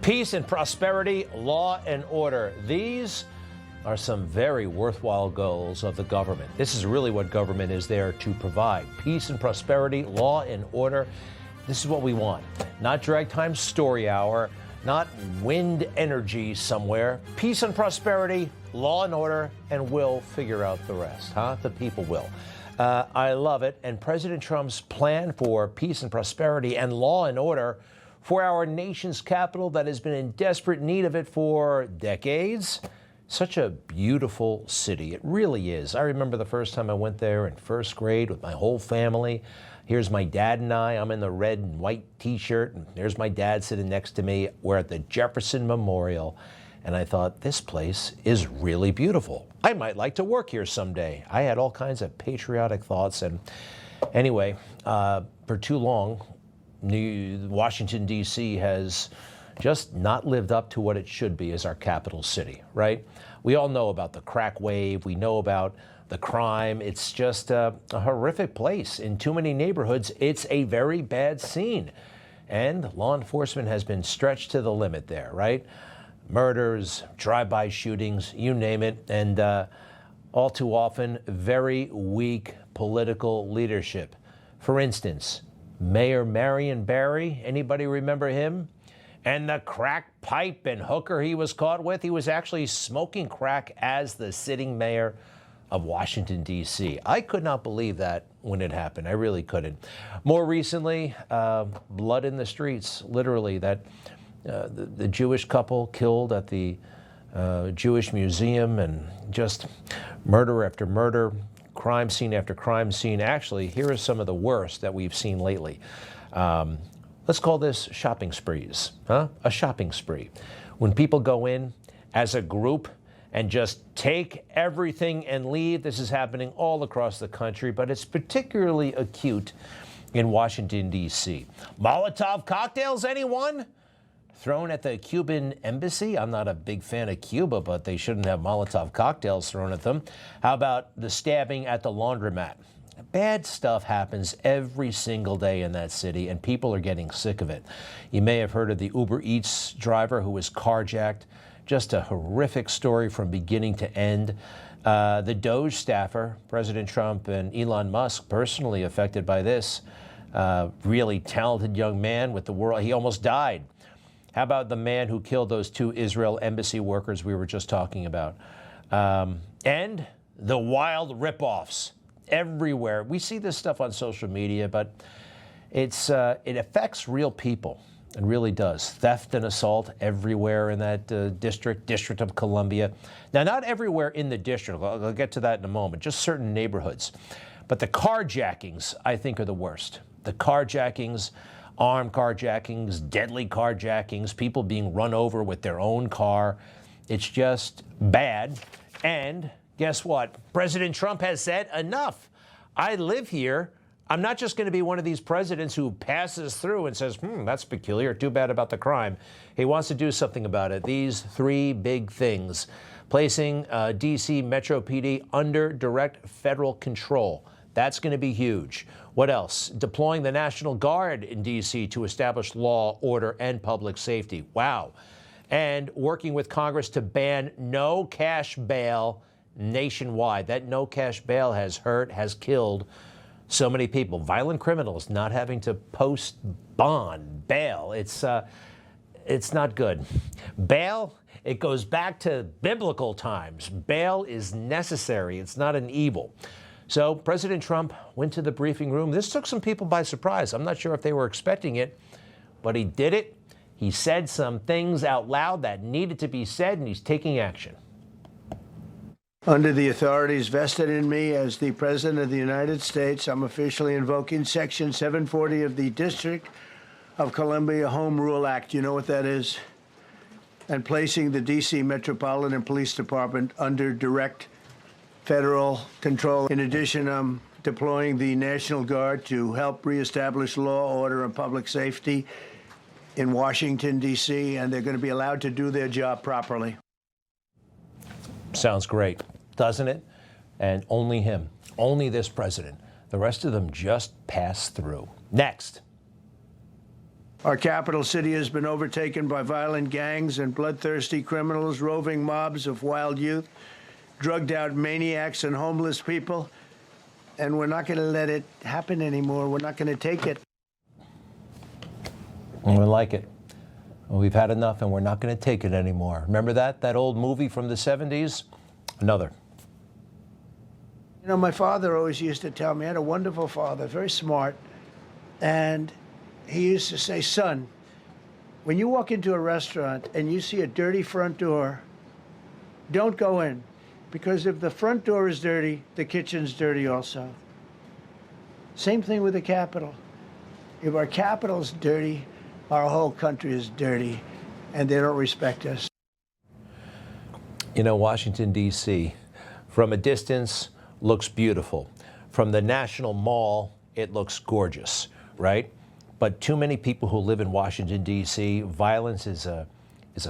Peace and prosperity, law and order. These are some very worthwhile goals of the government. This is really what government is there to provide. Peace and prosperity, law and order. This is what we want. Not drag time story hour, not wind energy somewhere. Peace and prosperity, law and order, and we'll figure out the rest, huh? The people will. I love it. And President Trump's plan for peace and prosperity and law and order for our nation's capital that has been in desperate need of it for decades. Such a beautiful city. It really is. I remember the first time I went there in first grade with my whole family. Here's my dad and I. I'm in the red and white T-shirt, and there's my dad sitting next to me. We're at the Jefferson Memorial, and I thought, this place is really beautiful. I might like to work here someday. I had all kinds of patriotic thoughts, and anyway, for too long, Washington, D.C. has just not lived up to what it should be as our capital city, right? We all know about the crack wave. We know about the crime. It's just a horrific place. In too many neighborhoods, it's a very bad scene. And law enforcement has been stretched to the limit there, right? Murders, drive-by shootings, you name it. And all too often, very weak political leadership. For instance, Mayor Marion Barry, anybody remember him? And the crack pipe and hooker he was caught with, he was actually smoking crack as the sitting mayor of Washington, D.C. I could not believe that when it happened. I really couldn't. More recently, blood in the streets, literally, that the Jewish couple killed at the Jewish Museum, and just murder after murder, crime scene after crime scene. Actually, here are some of the worst that we've seen lately. Let's call this shopping sprees, huh? A shopping spree. When people go in as a group and just take everything and leave. This is happening all across the country, but it's particularly acute in Washington, D.C. Molotov cocktails, anyone? Thrown at the Cuban embassy? I'm not a big fan of Cuba, but they shouldn't have Molotov cocktails thrown at them. How about the stabbing at the laundromat? Bad stuff happens every single day in that city, and people are getting sick of it. You may have heard of the Uber Eats driver who was carjacked. Just a horrific story from beginning to end. The Doge staffer, President Trump and Elon Musk, personally affected by this. Really talented young man with the world. He almost died. How about the man who killed those 2 Israel embassy workers we were just talking about? And the wild ripoffs everywhere. We see this stuff on social media, but it affects real people. It really does. Theft and assault everywhere in that District of Columbia. Now, not everywhere in the district. I'll get to that in a moment. Just certain neighborhoods. But the carjackings, I think, are the worst. The carjackings, armed carjackings, deadly carjackings, people being run over with their own car. It's just bad. And guess what? President Trump has said, enough. I live here. I'm not just going to be one of these presidents who passes through and says, that's peculiar, too bad about the crime. He wants to do something about it. These 3 big things: placing D.C. Metro PD under direct federal control. That's going to be huge. What else? Deploying the National Guard in D.C. to establish law, order, and public safety. Wow. And working with Congress to ban no cash bail nationwide. That no cash bail has killed so many people. Violent criminals not having to post bail. It's not good. Bail, it goes back to biblical times. Bail is necessary. It's not an evil. So President Trump went to the briefing room. This took some people by surprise. I'm not sure if they were expecting it, but he did it. He said some things out loud that needed to be said, and he's taking action. Under the authorities vested in me as the President of the United States, I'm officially invoking Section 740 of the District of Columbia Home Rule Act. You know what that is? And placing the D.C. Metropolitan Police Department under direct federal control. In addition, I'm deploying the National Guard to help reestablish law, order, and public safety in Washington, D.C., and they're going to be allowed to do their job properly. Sounds great, doesn't it? And only him, only this president. The rest of them just pass through. Next. Our capital city has been overtaken by violent gangs and bloodthirsty criminals, roving mobs of wild youth, drugged-out maniacs and homeless people. And we're not going to let it happen anymore. We're not going to take it. We like it. We've had enough, and we're not going to take it anymore. Remember that old movie from the 70s? Another. You know, my father always used to tell me, I had a wonderful father, very smart, and he used to say, son, when you walk into a restaurant and you see a dirty front door, don't go in. Because if the front door is dirty, the kitchen's dirty also. Same thing with the Capitol. If our Capitol's dirty, our whole country is dirty, and they don't respect us. You know, Washington, D.C., from a distance, looks beautiful. From the National Mall, it looks gorgeous, right? But too many people who live in Washington, D.C., violence is a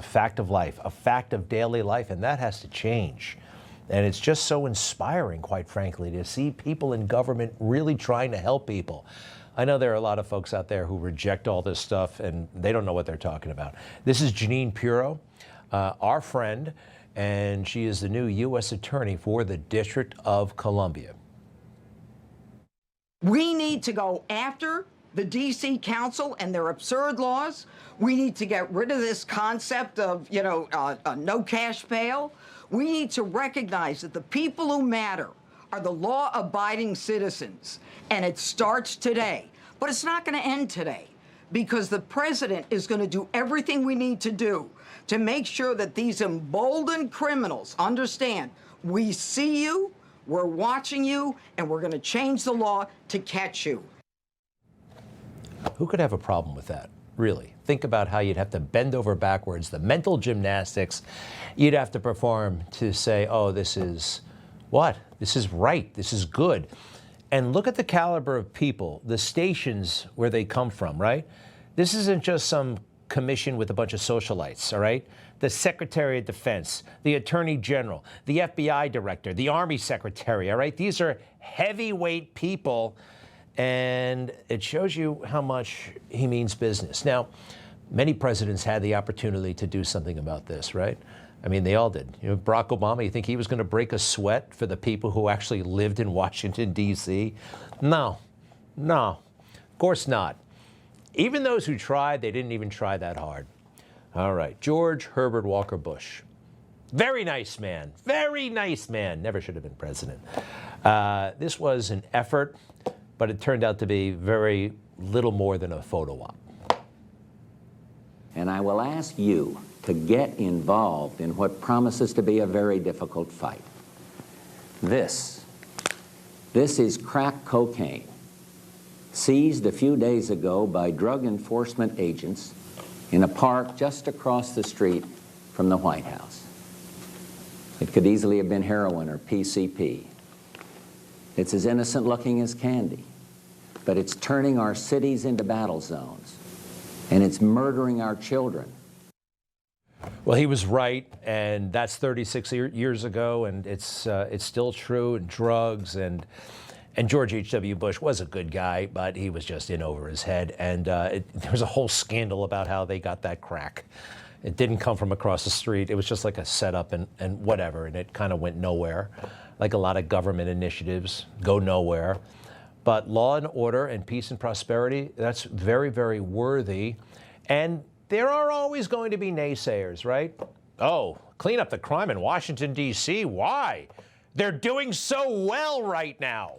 fact of life, a fact of daily life, and that has to change. And it's just so inspiring, quite frankly, to see people in government really trying to help people. I know there are a lot of folks out there who reject all this stuff, and they don't know what they're talking about. This is Jeanine Pirro, our friend, and she is the new U.S. Attorney for the District of Columbia. We need to go after the D.C. Council and their absurd laws. We need to get rid of this concept of, no cash bail. We need to recognize that the people who matter are the law-abiding citizens, and it starts today. But it's not going to end today, because the president is going to do everything we need to do to make sure that these emboldened criminals understand we see you, we're watching you, and we're going to change the law to catch you. Who could have a problem with that? Really, think about how you'd have to bend over backwards, the mental gymnastics you'd have to perform to say, oh, this is what? This is right. This is good. And look at the caliber of people, the stations where they come from, right? This isn't just some commission with a bunch of socialites, all right? The Secretary of Defense, the Attorney General, the FBI Director, the Army Secretary, all right? These are heavyweight people. And it shows you how much he means business. Now, many presidents had the opportunity to do something about this, right? I mean, they all did. You know, Barack Obama, you think he was going to break a sweat for the people who actually lived in Washington, D.C.? No, of course not. Even those who tried, they didn't even try that hard. All right, George Herbert Walker Bush. Very nice man, never should have been president. This was an effort, but it turned out to be very little more than a photo op. And I will ask you to get involved in what promises to be a very difficult fight. This is crack cocaine, seized a few days ago by drug enforcement agents in a park just across the street from the White House. It could easily have been heroin or PCP. It's as innocent looking as candy, but it's turning our cities into battle zones, and it's murdering our children. Well, he was right, and that's 36 years ago, and it's still true. And drugs and George H.W. Bush was a good guy, but he was just in over his head. And there was a whole scandal about how they got that crack. It didn't come from across the street. It was just like a setup and whatever, and it kind of went nowhere. Like a lot of government initiatives go nowhere. But law and order and peace and prosperity, that's very, very worthy. And there are always going to be naysayers, right? Oh, clean up the crime in Washington, D.C. Why? They're doing so well right now.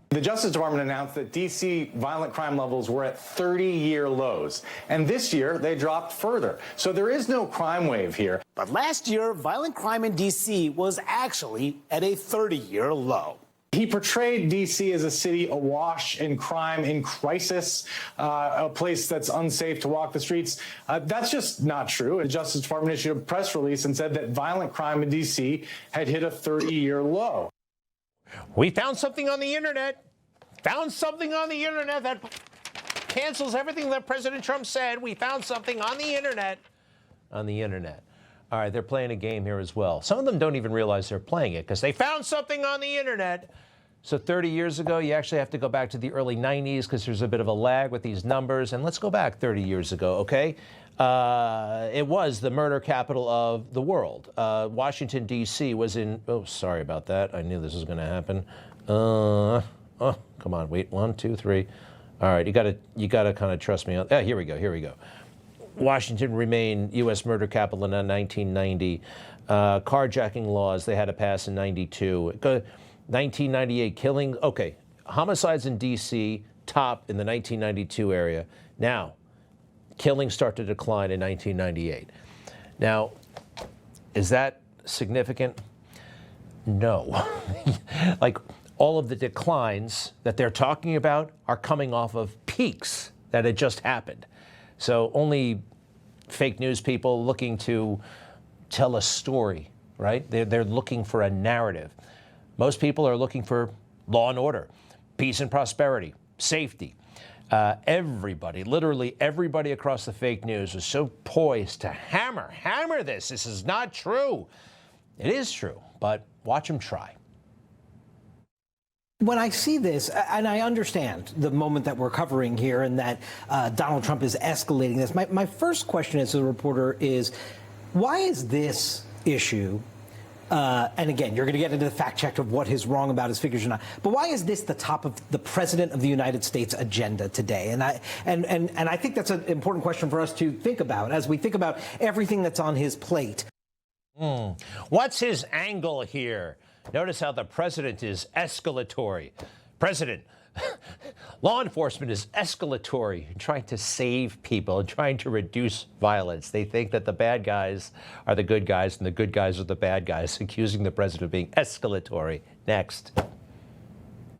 The Justice Department announced that D.C. violent crime levels were at 30-year lows. And this year, they dropped further. So there is no crime wave here. But last year, violent crime in D.C. was actually at a 30-year low. He portrayed D.C. as a city awash in crime, in crisis, a place that's unsafe to walk the streets. That's just not true. The Justice Department issued a press release and said that violent crime in D.C. had hit a 30-year low. We found something on the internet. Found something on the internet that cancels everything that President Trump said. We found something on the internet. On the internet. All right, they're playing a game here as well. Some of them don't even realize they're playing it because they found something on the internet. So 30 years ago, you actually have to go back to the early 90s because there's a bit of a lag with these numbers. And let's go back 30 years ago, okay? It was the murder capital of the world. Washington, D.C. was in, oh, sorry about that. I knew this was going to happen. Oh, come on, wait, 1, 2, 3. All right, you gotta kind of trust me. Here we go. Washington remained U.S. murder capital in 1990. Carjacking laws they had to pass in 92. 1998 killing. Okay, homicides in D.C. top in the 1992 area. Now, killings start to decline in 1998. Now, is that significant? No. Like, all of the declines that they're talking about are coming off of peaks that had just happened. So only fake news people looking to tell a story, right? They're looking for a narrative. Most people are looking for law and order, peace and prosperity, safety. Everybody, literally everybody across the fake news was so poised to hammer this. This is not true. It is true, but watch them try. When I see this, and I understand the moment that we're covering here and that Donald Trump is escalating this, my first question as a reporter is, why is this issue, and again, you're going to get into the fact check of what is wrong about his figures or not, but why is this the top of the President of the United States agenda today? And I think that's an important question for us to think about as we think about everything that's on his plate. What's his angle here? Notice how the president is escalatory. President, law enforcement is escalatory, trying to save people, trying to reduce violence. They think that the bad guys are the good guys and the good guys are the bad guys, accusing the president of being escalatory. Next.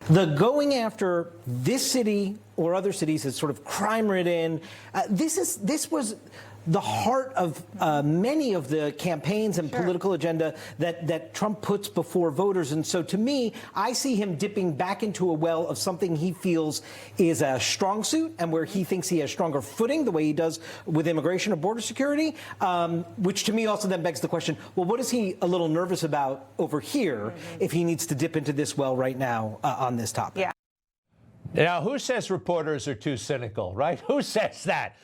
The going after this city or other cities is sort of crime-ridden. This was the heart of many of the campaigns and political agenda that Trump puts before voters. And so to me, I see him dipping back into a well of something he feels is a strong suit and where he thinks he has stronger footing, the way he does with immigration or border security, which to me also then begs the question, well, what is he a little nervous about over here if he needs to dip into this well right now on this topic? Yeah. Now, who says reporters are too cynical, right? Who says that?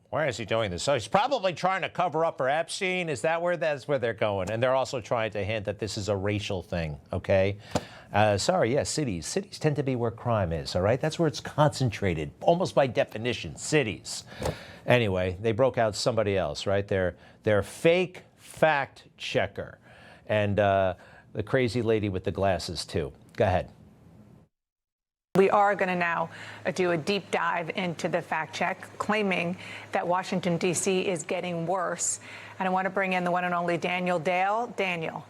Why is he doing this? So he's probably trying to cover up for Epstein. Is that where that's where they're going? And they're also trying to hint that this is a racial thing, okay? Sorry, yes, cities. Cities tend to be where crime is, all right? That's where it's concentrated, almost by definition, cities. Anyway, they broke out somebody else, right? They're fake fact checker. And the crazy lady with the glasses, too. Go ahead. We are going to now do a deep dive into the fact check, claiming that Washington, D.C. is getting worse. And I want to bring in the one and only Daniel Dale. Daniel.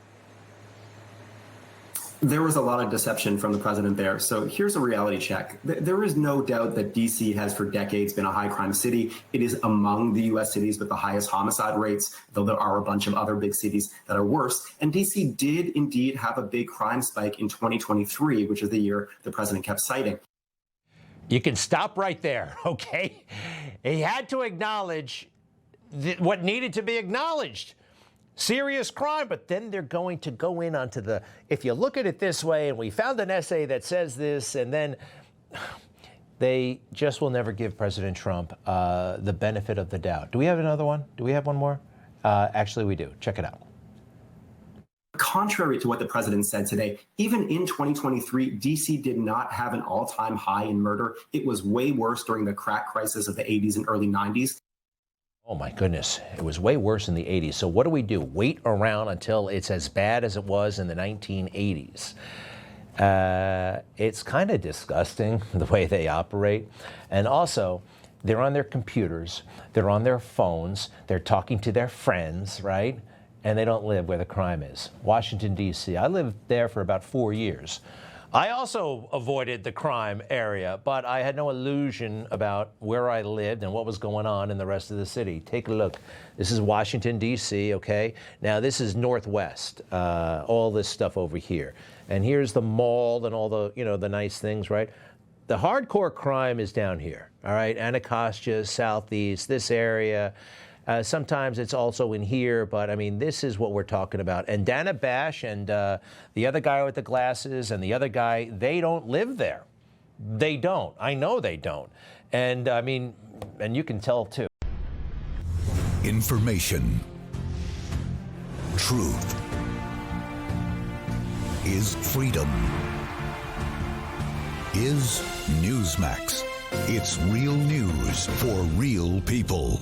There was a lot of deception from the president there. So here's a reality check. There is no doubt that D.C. has for decades been a high crime city. It is among the U.S. cities with the highest homicide rates, though there are a bunch of other big cities that are worse. And D.C. did indeed have a big crime spike in 2023, which is the year the president kept citing. You can stop right there, okay? He had to acknowledge what needed to be acknowledged. Serious crime, but then they're going to go in onto the, if you look at it this way, and we found an essay that says this, and then they just will never give President Trump the benefit of the doubt. Do we have another one? Do we have one more? Actually, we do. Check it out. Contrary to what the president said today, even in 2023, D.C. did not have an all-time high in murder. It was way worse during the crack crisis of the 80s and early 90s. Oh, my goodness. It was way worse in the 80s. So what do? Wait around until it's as bad as it was in the 1980s. It's kind of disgusting the way they operate. And also, they're on their computers. They're on their phones. They're talking to their friends, right? And they don't live where the crime is. Washington, D.C. I lived there for about 4 years. I also avoided the crime area, but I had no illusion about where I lived and what was going on in the rest of the city. Take a look. This is Washington, D.C., okay? Now, this is Northwest, all this stuff over here. And here's the mall and all the, the nice things, right? The hardcore crime is down here, all right? Anacostia, Southeast, this area. Sometimes it's also in here, but I mean, this is what we're talking about. And Dana Bash and the other guy with the glasses and the other guy, they don't live there. They don't. I know they don't. And I mean, and you can tell too. Information. Truth is freedom. Is Newsmax. It's real news for real people.